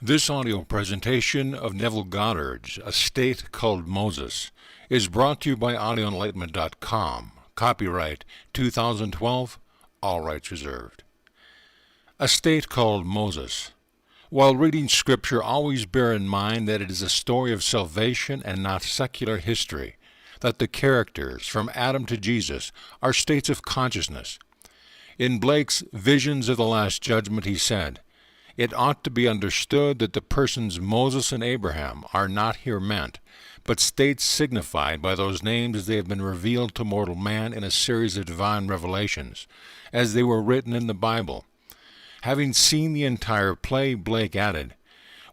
This audio presentation of Neville Goddard's A State Called Moses is brought to you by audioenlightenment.com. Copyright 2012, all rights reserved. A State Called Moses. While reading Scripture, always bear in mind that it is a story of salvation and not secular history, that the characters, from Adam to Jesus, are states of consciousness. In Blake's Visions of the Last Judgment, he said, "It ought to be understood that the persons Moses and Abraham are not here meant, but states signified by those names as they have been revealed to mortal man in a series of divine revelations, as they were written in the Bible." Having seen the entire play, Blake added,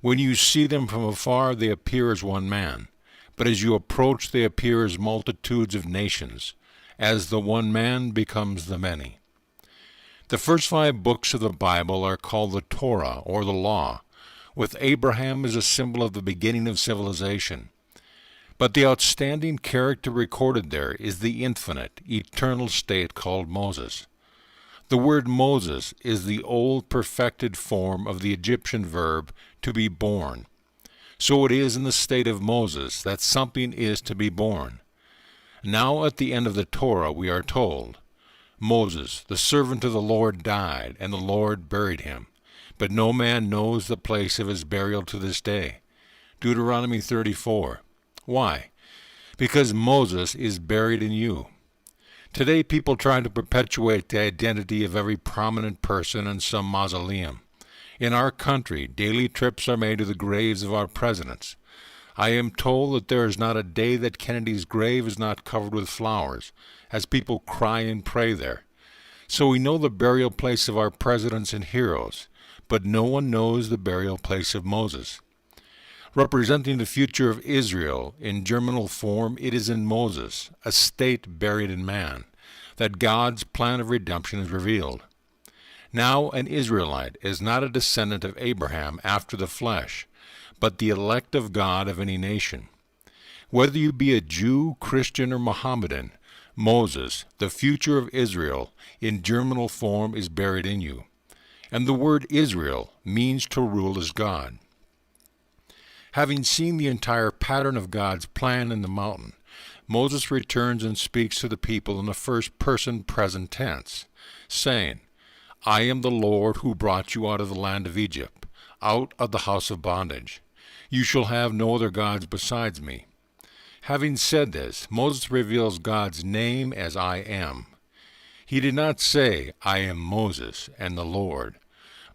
"When you see them from afar, they appear as one man, but as you approach, they appear as multitudes of nations, as the one man becomes the many." The first 5 books of the Bible are called the Torah, or the Law, with Abraham as a symbol of the beginning of civilization. But the outstanding character recorded there is the infinite, eternal state called Moses. The word Moses is the old perfected form of the Egyptian verb to be born. So it is in the state of Moses that something is to be born. Now at the end of the Torah we are told, "Moses, the servant of the Lord, died, and the Lord buried him. But no man knows the place of his burial to this day." Deuteronomy 34. Why? Because Moses is buried in you. Today people try to perpetuate the identity of every prominent person in some mausoleum. In our country, daily trips are made to the graves of our presidents. I am told that there is not a day that Kennedy's grave is not covered with flowers, as people cry and pray there. So we know the burial place of our presidents and heroes, but no one knows the burial place of Moses. Representing the future of Israel in germinal form, it is in Moses, a state buried in man, that God's plan of redemption is revealed. Now an Israelite is not a descendant of Abraham after the flesh, but the elect of God of any nation. Whether you be a Jew, Christian, or Mohammedan, Moses, the future of Israel, in germinal form is buried in you. And the word Israel means to rule as God. Having seen the entire pattern of God's plan in the mountain, Moses returns and speaks to the people in the first-person present tense, saying, "I am the Lord who brought you out of the land of Egypt, out of the house of bondage. You shall have no other gods besides me." Having said this, Moses reveals God's name as I am. He did not say, "I am Moses and the Lord,"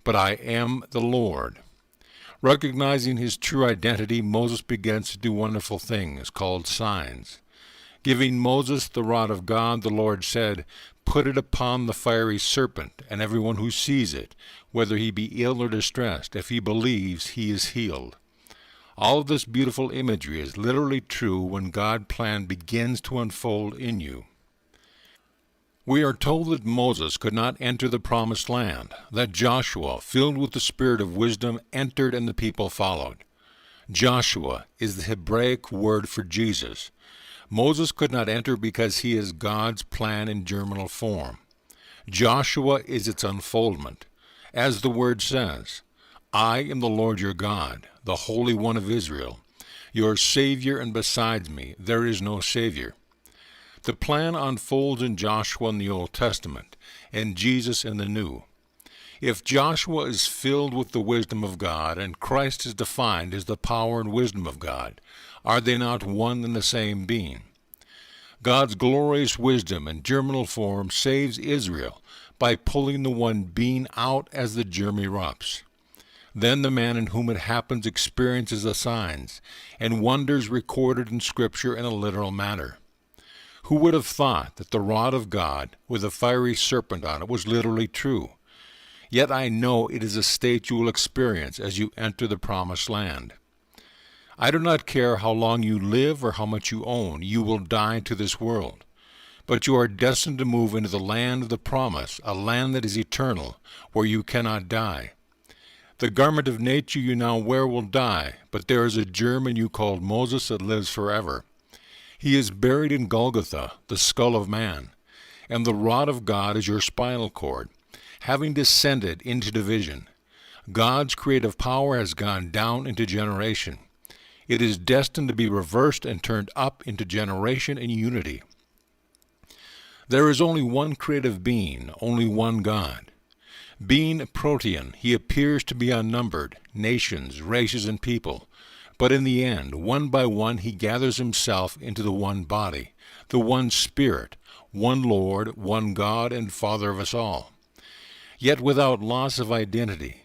but "I am the Lord." Recognizing his true identity, Moses begins to do wonderful things called signs. Giving Moses the rod of God, the Lord said, "Put it upon the fiery serpent, and everyone who sees it, whether he be ill or distressed, if he believes, he is healed." All of this beautiful imagery is literally true when God's plan begins to unfold in you. We are told that Moses could not enter the promised land, that Joshua, filled with the spirit of wisdom, entered and the people followed. Joshua is the Hebraic word for Jesus. Moses could not enter because he is God's plan in germinal form. Joshua is its unfoldment. As the word says, "I am the Lord your God, the Holy One of Israel, your Savior, and besides me there is no Savior." The plan unfolds in Joshua in the Old Testament, and Jesus in the New. If Joshua is filled with the wisdom of God, and Christ is defined as the power and wisdom of God, are they not one and the same being? God's glorious wisdom in germinal form saves Israel by pulling the one being out as the germ erupts. Then the man in whom it happens experiences the signs and wonders recorded in Scripture in a literal manner. Who would have thought that the rod of God with a fiery serpent on it was literally true? Yet I know it is a state you will experience as you enter the promised land. I do not care how long you live or how much you own, you will die to this world. But you are destined to move into the land of the promise, a land that is eternal, where you cannot die. The garment of nature you now wear will die, but there is a germ in you called Moses that lives forever. He is buried in Golgotha, the skull of man, and the rod of God is your spinal cord, having descended into division. God's creative power has gone down into generation. It is destined to be reversed and turned up into generation and unity. There is only one creative being, only one God. Being protean, he appears to be unnumbered, nations, races, and people. But in the end, one by one, he gathers himself into the one body, the one Spirit, one Lord, one God and Father of us all. Yet without loss of identity,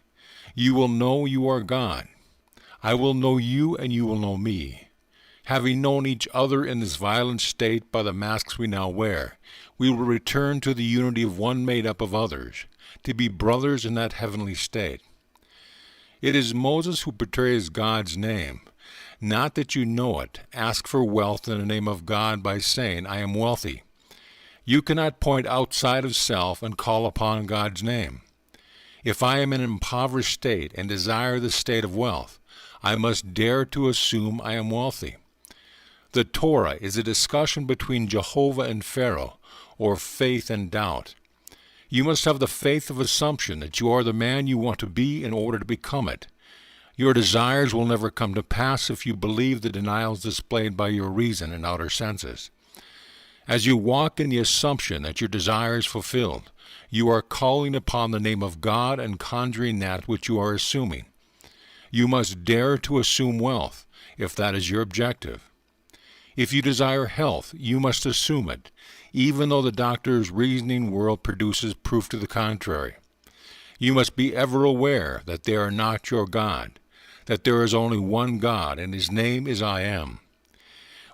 you will know you are God. I will know you and you will know me. Having known each other in this violent state by the masks we now wear, we will return to the unity of one made up of others, to be brothers in that heavenly state. It is Moses who betrays God's name. Not that you know it. Ask for wealth in the name of God by saying, I am wealthy. You cannot point outside of self and call upon God's name. If I am in an impoverished state and desire the state of wealth, I must dare to assume I am wealthy. The Torah is a discussion between Jehovah and Pharaoh, or faith and doubt. You must have the faith of assumption that you are the man you want to be in order to become it. Your desires will never come to pass if you believe the denials displayed by your reason and outer senses. As you walk in the assumption that your desire is fulfilled, you are calling upon the name of God and conjuring that which you are assuming. You must dare to assume wealth, if that is your objective. If you desire health, you must assume it, even though the doctor's reasoning world produces proof to the contrary. You must be ever aware that they are not your God, that there is only one God, and his name is I Am.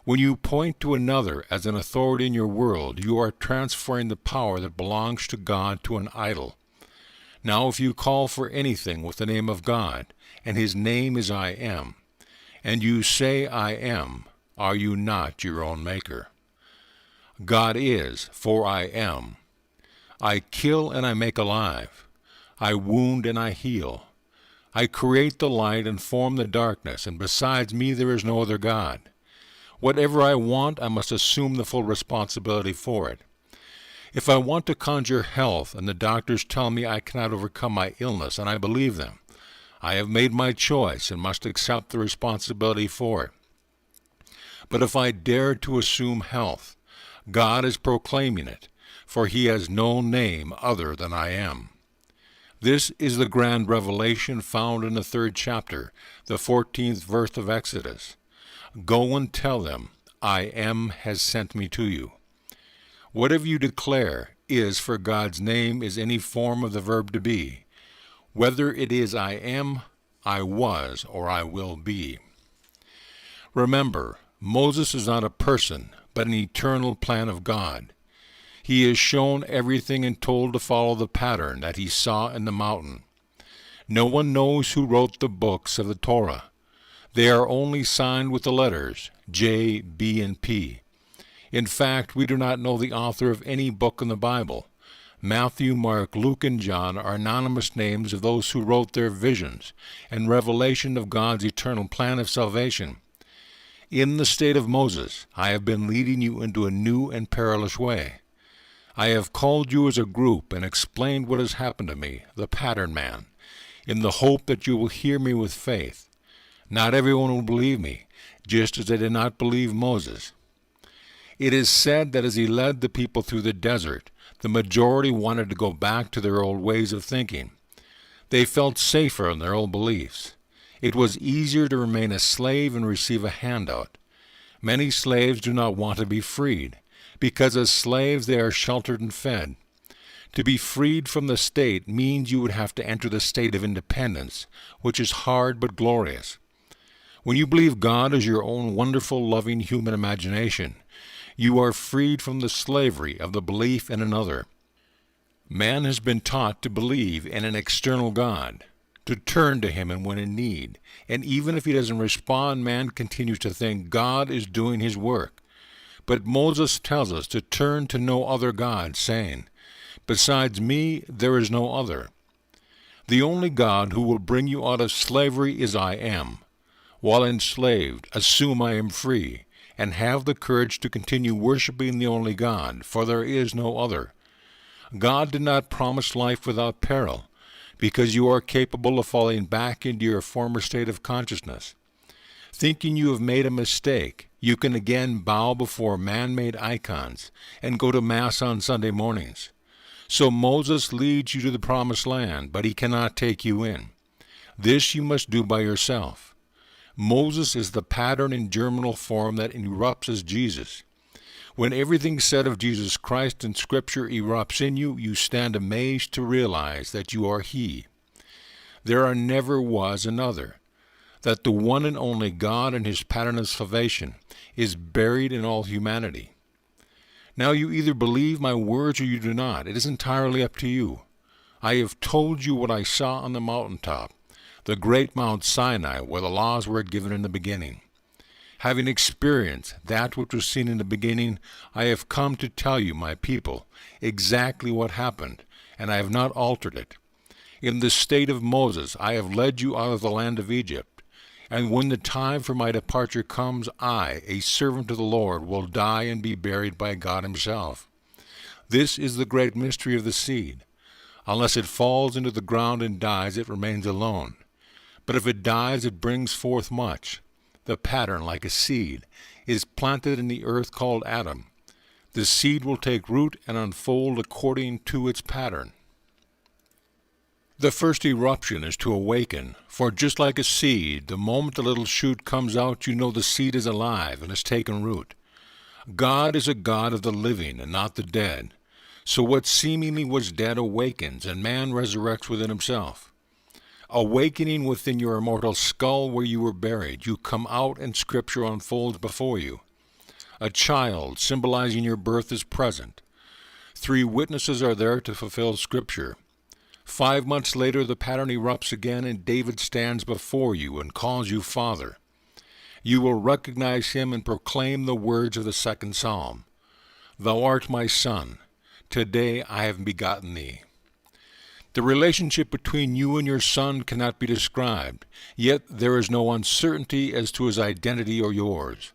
When you point to another as an authority in your world, you are transferring the power that belongs to God to an idol. Now if you call for anything with the name of God, and his name is I Am, and you say I am, are you not your own maker? God is, for I am. I kill and I make alive. I wound and I heal. I create the light and form the darkness, and besides me there is no other God. Whatever I want, I must assume the full responsibility for it. If I want to conjure health, and the doctors tell me I cannot overcome my illness, and I believe them, I have made my choice and must accept the responsibility for it. But if I dare to assume health, God is proclaiming it, for he has no name other than I Am. This is the grand revelation found in the 3rd chapter, the 14th verse of Exodus. Go and tell them, I Am has sent me to you. Whatever you declare is, for God's name is any form of the verb to be, whether it is I am, I was, or I will be. Remember, Moses is not a person, but an eternal plan of God. He is shown everything and told to follow the pattern that he saw in the mountain. No one knows who wrote the books of the Torah. They are only signed with the letters J, B, and P. In fact, we do not know the author of any book in the Bible. Matthew, Mark, Luke, and John are anonymous names of those who wrote their visions and revelation of God's eternal plan of salvation. In the state of Moses, I have been leading you into a new and perilous way. I have called you as a group and explained what has happened to me, the pattern man, in the hope that you will hear me with faith. Not everyone will believe me, just as they did not believe Moses. It is said that as he led the people through the desert, the majority wanted to go back to their old ways of thinking. They felt safer in their old beliefs. It was easier to remain a slave and receive a handout. Many slaves do not want to be freed, because as slaves they are sheltered and fed. To be freed from the state means you would have to enter the state of independence, which is hard but glorious. When you believe God is your own wonderful, loving human imagination, you are freed from the slavery of the belief in another. Man has been taught to believe in an external God, to turn to him when in need, and even if he doesn't respond, man continues to think God is doing his work. But Moses tells us to turn to no other God, saying, besides me there is no other. The only God who will bring you out of slavery is I Am. While enslaved, assume I am free, and have the courage to continue worshiping the only God, for there is no other. God did not promise life without peril. because you are capable of falling back into your former state of consciousness. Thinking you have made a mistake, you can again bow before man-made icons and go to Mass on Sunday mornings. So Moses leads you to the Promised Land, but he cannot take you in. This you must do by yourself. Moses is the pattern in germinal form that erupts as Jesus. When everything said of Jesus Christ in Scripture erupts in you, you stand amazed to realize that you are He. There never was another, that the one and only God and His pattern of salvation is buried in all humanity. Now you either believe my words or you do not. It is entirely up to you. I have told you what I saw on the mountaintop, the great Mount Sinai, where the laws were given in the beginning. Having experienced that which was seen in the beginning, I have come to tell you, my people, exactly what happened, and I have not altered it. In the state of Moses, I have led you out of the land of Egypt, and when the time for my departure comes, I, a servant of the Lord, will die and be buried by God Himself. This is the great mystery of the seed. Unless it falls into the ground and dies, it remains alone. But if it dies, it brings forth much. The pattern, like a seed, is planted in the earth called Adam. The seed will take root and unfold according to its pattern. The first eruption is to awaken, for just like a seed, the moment the little shoot comes out, you know the seed is alive and has taken root. God is a God of the living and not the dead. So what seemingly was dead awakens, and man resurrects within himself. Awakening within your immortal skull where you were buried, you come out and Scripture unfolds before you. A child symbolizing your birth is present. 3 witnesses are there to fulfill Scripture. 5 months later, the pattern erupts again, and David stands before you and calls you Father. You will recognize him and proclaim the words of the 2nd Psalm. Thou art my son. Today I have begotten thee. The relationship between you and your son cannot be described, yet there is no uncertainty as to his identity or yours.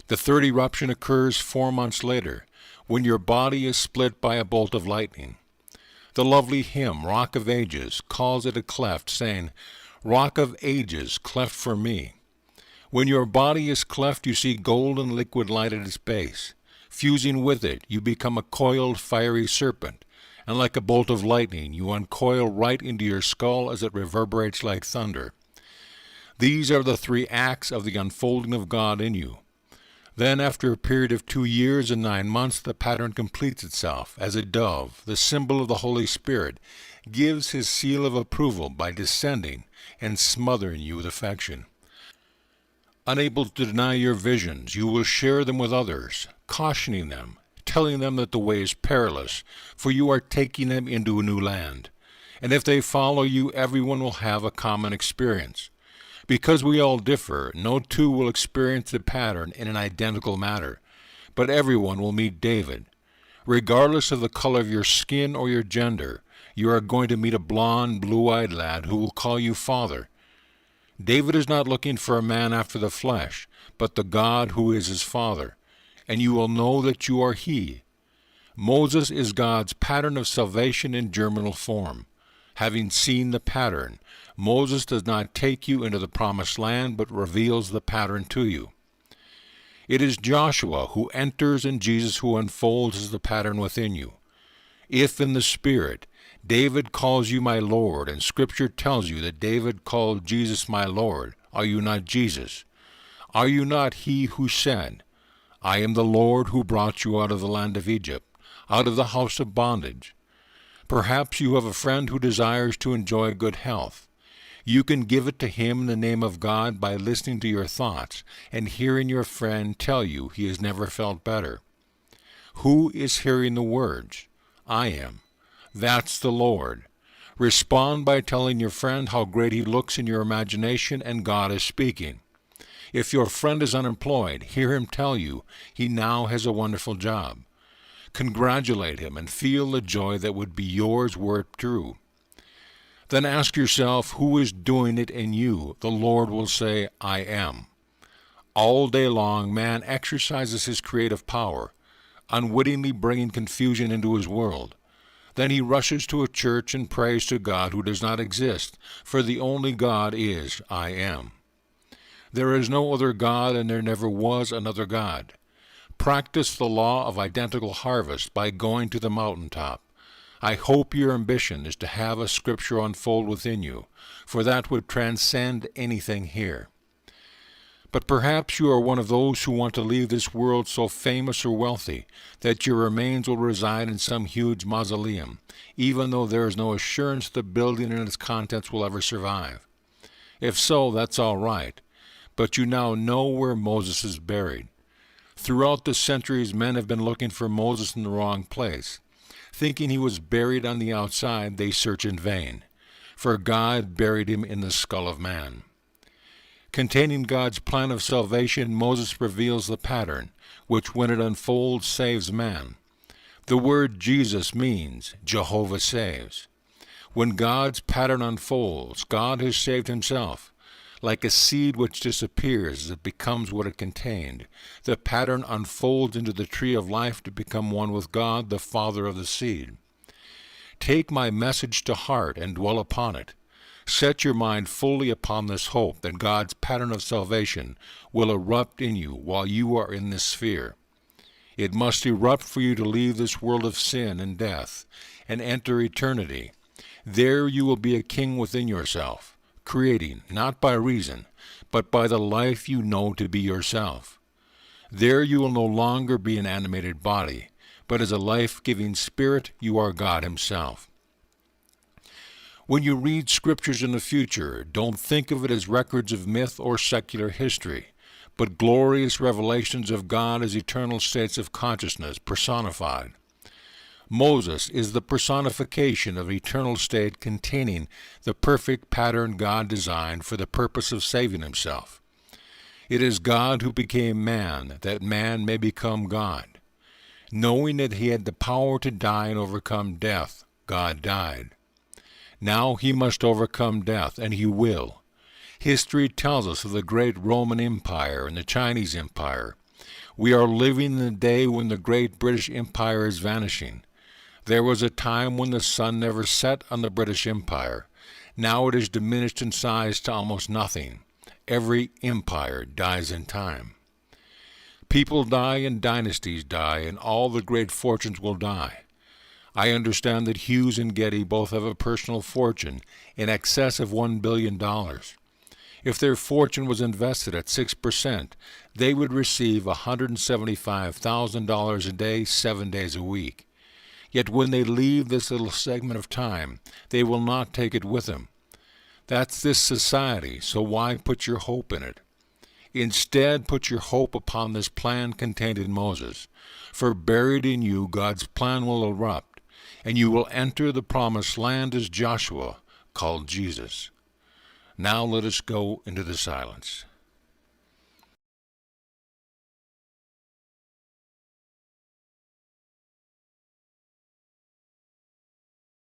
The 3rd eruption occurs 4 months later, when your body is split by a bolt of lightning. The lovely hymn, Rock of Ages, calls it a cleft, saying, Rock of Ages, cleft for me. When your body is cleft, you see golden liquid light at its base. Fusing with it, you become a coiled fiery serpent, and like a bolt of lightning, you uncoil right into your skull as it reverberates like thunder. These are the 3 acts of the unfolding of God in you. Then, after a period of 2 years and 9 months, the pattern completes itself, as a dove, the symbol of the Holy Spirit, gives his seal of approval by descending and smothering you with affection. Unable to deny your visions, you will share them with others, cautioning them, telling them that the way is perilous, for you are taking them into a new land. And if they follow you, everyone will have a common experience. Because we all differ, no 2 will experience the pattern in an identical manner, but everyone will meet David. Regardless of the color of your skin or your gender, you are going to meet a blond, blue-eyed lad who will call you Father. David is not looking for a man after the flesh, but the God who is his Father, and you will know that you are he. Moses is God's pattern of salvation in germinal form. Having seen the pattern, Moses does not take you into the Promised Land, but reveals the pattern to you. It is Joshua who enters and Jesus who unfolds the pattern within you. If in the Spirit, David calls you my Lord, and Scripture tells you that David called Jesus my Lord, are you not Jesus? Are you not he who said, I am the Lord who brought you out of the land of Egypt, out of the house of bondage? Perhaps you have a friend who desires to enjoy good health. You can give it to him in the name of God by listening to your thoughts and hearing your friend tell you he has never felt better. Who is hearing the words? I am. That's the Lord. Respond by telling your friend how great he looks in your imagination, and God is speaking. If your friend is unemployed, hear him tell you he now has a wonderful job. Congratulate him and feel the joy that would be yours were it true. Then ask yourself who is doing it in you. The Lord will say, I am. All day long, man exercises his creative power, unwittingly bringing confusion into his world. Then he rushes to a church and prays to God who does not exist, for the only God is I am. There is no other God, and there never was another God. Practice the law of identical harvest by going to the mountaintop. I hope your ambition is to have a scripture unfold within you, for that would transcend anything here. But perhaps you are one of those who want to leave this world so famous or wealthy that your remains will reside in some huge mausoleum, even though there is no assurance the building and its contents will ever survive. If so, that's all right, but you now know where Moses is buried. Throughout the centuries, men have been looking for Moses in the wrong place. Thinking he was buried on the outside, they search in vain, for God buried him in the skull of man. Containing God's plan of salvation, Moses reveals the pattern, which when it unfolds saves man. The word Jesus means Jehovah saves. When God's pattern unfolds, God has saved himself. Like a seed which disappears as it becomes what it contained, the pattern unfolds into the tree of life to become one with God, the Father of the seed. Take my message to heart and dwell upon it. Set your mind fully upon this hope that God's pattern of salvation will erupt in you while you are in this sphere. It must erupt for you to leave this world of sin and death and enter eternity. There you will be a king within yourself, creating, not by reason, but by the life you know to be yourself. There you will no longer be an animated body, but as a life-giving spirit you are God himself. When you read scriptures in the future, don't think of it as records of myth or secular history, but glorious revelations of God as eternal states of consciousness personified. Moses is the personification of eternal state containing the perfect pattern God designed for the purpose of saving himself. It is God who became man, that man may become God. Knowing that he had the power to die and overcome death, God died. Now he must overcome death, and he will. History tells us of the great Roman Empire and the Chinese Empire. We are living in the day when the great British Empire is vanishing. There was a time when the sun never set on the British Empire. Now it is diminished in size to almost nothing. Every empire dies in time. People die and dynasties die, and all the great fortunes will die. I understand that Hughes and Getty both have a personal fortune in excess of $1 billion. If their fortune was invested at 6%, they would receive $175,000 a day, 7 days a week. Yet when they leave this little segment of time, they will not take it with them. That's this society, so why put your hope in it? Instead, put your hope upon this plan contained in Moses. For buried in you, God's plan will erupt, and you will enter the promised land as Joshua, called Jesus. Now let us go into the silence.